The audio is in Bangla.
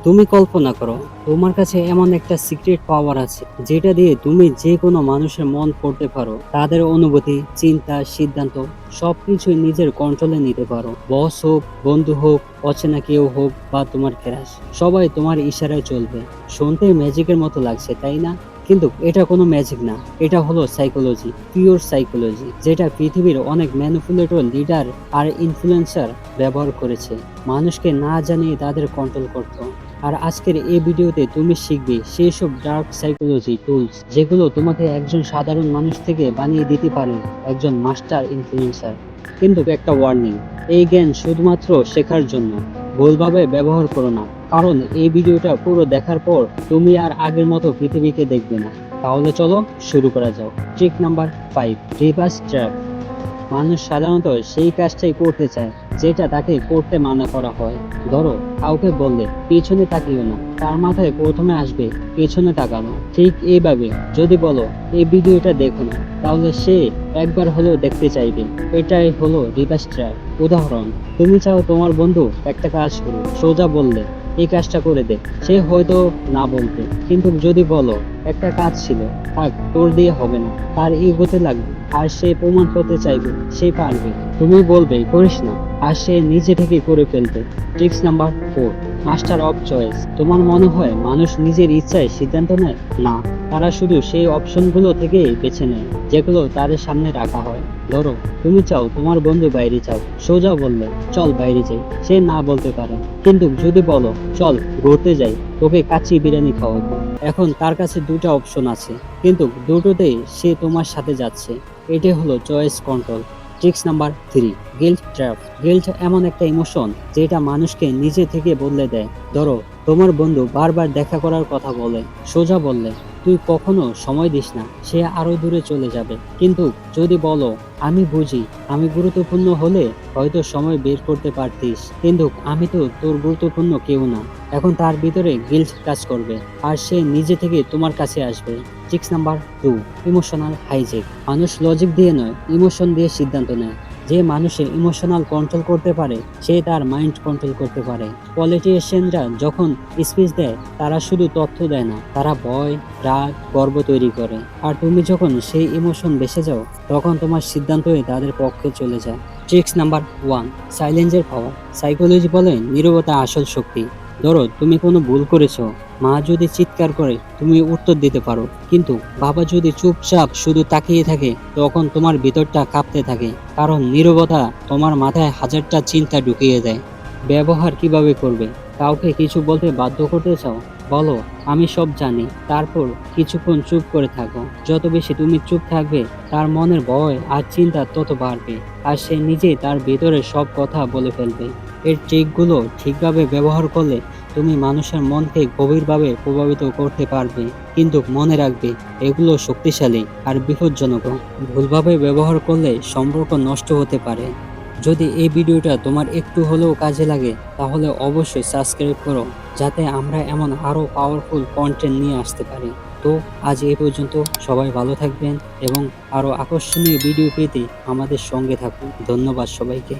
তুমি কল্পনা করো তোমার কাছে এমন একটা সিক্রেট পাওয়ার আছে যেটা দিয়ে তুমি যে কোনো মানুষের মন পড়তে পারো, তাদের অনুভূতি, চিন্তা, সিদ্ধান্ত সবকিছু নিজের কন্ট্রোলে নিতে পারো। বস হোক, বন্ধু হোক, অচেনা কেউ হোক বা তোমার ক্রাশ, সবাই তোমার ইশারায় চলবে। শুনতে ম্যাজিকের মতো লাগছে, তাই না? কিন্তু এটা কোনো ম্যাজিক না, এটা হলো সাইকোলজি, পিওর সাইকোলজি, যেটা পৃথিবীর অনেক ম্যানিপুলেটর, লিডার আর ইনফ্লুয়েন্সার ব্যবহার করেছে মানুষকে না জানিয়ে তাদের কন্ট্রোল করতে। আর আজকের এই ভিডিওতে তুমি শিখবে সেই সব ডার্ক সাইকোলজি টুলস যেগুলো তোমাকে একজন সাধারণ মানুষ থেকে বানিয়ে দিতে পারে একজন মাস্টার ইনফ্লুয়েন্সার। কিন্তু একটা ওয়ার্নিং, এই জ্ঞান শুধুমাত্র শেখার জন্য, ভুলভাবে ব্যবহার করো না, কারণ এই ভিডিওটা পুরো দেখার পর তুমি আর আগের মতো পৃথিবীকে দেখবে না। তাহলে চলো শুরু করা যাক। Trick number 5, reverse trap. মানুষ সাধারণত সেই কাজটাই করতে চায় যেটা তাকে করতে মানা করা হয়। ধরো, কাউকে বললে পেছনে তাকিও না, তার মাথায় প্রথমে আসবে পেছনে তাকানো। ঠিক এইভাবে যদি বলো এই ভিডিওটা দেখো না, তাহলে সে একবার হলেও দেখতে চাইবে। এটাই হলো রিভার্স ট্র্যাপ। উদাহরণ, তুমি চাও তোমার বন্ধু একটা কাজ করো, সোজা বললে এই কাজটা করে দে, সে হয়তো না বলবে। কিন্তু যদি বলো একটা কাজ ছিল, থাক তোর দিয়ে হবে না, তার এগোতে লাগবে আর সে প্রমাণ করতে চাইবে সে পারবে। তুমি বলবে করিস না, আর সে নিজে থেকে করে ফেলবে। Tricks number 4, master of choice. তোমার মনে হয় মানুষ নিজের ইচ্ছায় সিদ্ধান্ত নেয়? না, তারা শুধু সেই অপশনগুলো থেকে বেছে নেয় যেগুলো তাদের সামনে রাখা হয়। ধরো, তুমি চাও তোমার বন্ধু বাইরে যাও, সোজা বললে চল বাইরে যাই, সে না বলতে পারে। কিন্তু যদি বলো চল ঘুরতে যাই, তোকে কাচ্চি বিরিয়ানি খাওয়াবো, এখন তার কাছে দুটো অপশন আছে, কিন্তু দুটোতেই সে তোমার সাথে যাচ্ছে। এটাই হলো choice control. Tricks number 3, guilt trap. Guilt এমন একটা ইমোশন যেটা মানুষকে নিজে থেকে বদলে দেয়। ধরো, তোমার বন্ধু বারবার দেখা করার কথা বলে, সোজা বললে তুই কখনো সময় দিস না, সে আরো দূরে চলে যাবে। কিন্তু যদি বলো আমি বুঝি, আমি গুরুত্বপূর্ণ হলে হয়তো সময় বের করতে পারতিস, কিন্তু আমি তো তোর গুরুত্বপূর্ণ কেউ না, এখন তার ভিতরে গিল্ট কাজ করবে আর সে নিজে থেকে তোমার কাছে আসবে। Tricks number 2, emotional hijack. মানুষ লজিক দিয়ে নয়, ইমোশন দিয়ে সিদ্ধান্ত নেয়। যে মানুষের ইমোশনাল কন্ট্রোল করতে পারে সে তার মাইন্ড কন্ট্রোল করতে পারে। পলিটিশিয়ানরা যখন স্পিচ দেয় তারা শুধু তথ্য দেয় না, তারা ভয়, রাগ, গর্ব তৈরি করে। আর তুমি যখন সেই ইমোশন বেসে যাও তখন তোমার সিদ্ধান্তই তাদের পক্ষে চলে যায়। ট্রিক্স নাম্বার 1, সাইলেন্সের পাওয়ার। সাইকোলজি বলে নীরবতা আসল শক্তি। ধরো, তুমি কোনো ভুল করেছো, মা যদি চিৎকার করে তুমি উত্তর দিতে পারো, কিন্তু বাবা যদি চুপচাপ শুধু তাকিয়ে থাকে তখন তোমার ভিতরটা কাঁপতে থাকে, কারণ নীরবতা তোমার মাথায় হাজারটা চিন্তা ঢুকিয়ে দেয়। ব্যবহার কিভাবে করবে? কাউকে কিছু বলতে বাধ্য করতে চাও, বলো আমি সব জানি, তারপর কিছুক্ষণ চুপ করে থাকো। যত বেশি তুমি চুপ থাকবে তার মনের ভয় আর চিন্তা তত বাড়বে, আর সে নিজেই তার ভেতরে সব কথা বলে ফেলবে। এর ট্রিকগুলো ঠিকভাবে ব্যবহার করলে তুমি মানুষের মনকে গভীরভাবে প্রভাবিত করতে পারবে। কিন্তু মনে রাখবে, এগুলো শক্তিশালী আর বিপজ্জনক। ভুলভাবে ব্যবহার করলে সম্পর্ক নষ্ট হতে পারে। যদি এই ভিডিওটা তোমার একটু হলেও কাজে লাগে তাহলে অবশ্যই সাবস্ক্রাইব করো, যাতে আমরা এমন আরো পাওয়ারফুল কন্টেন্ট নিয়ে আসতে পারি। তো আজ এই পর্যন্ত, সবাই ভালো থাকবেন এবং আরো আকর্ষণীয় ভিডিও পেতে আমাদের সঙ্গে থাকুন। ধন্যবাদ সবাইকে।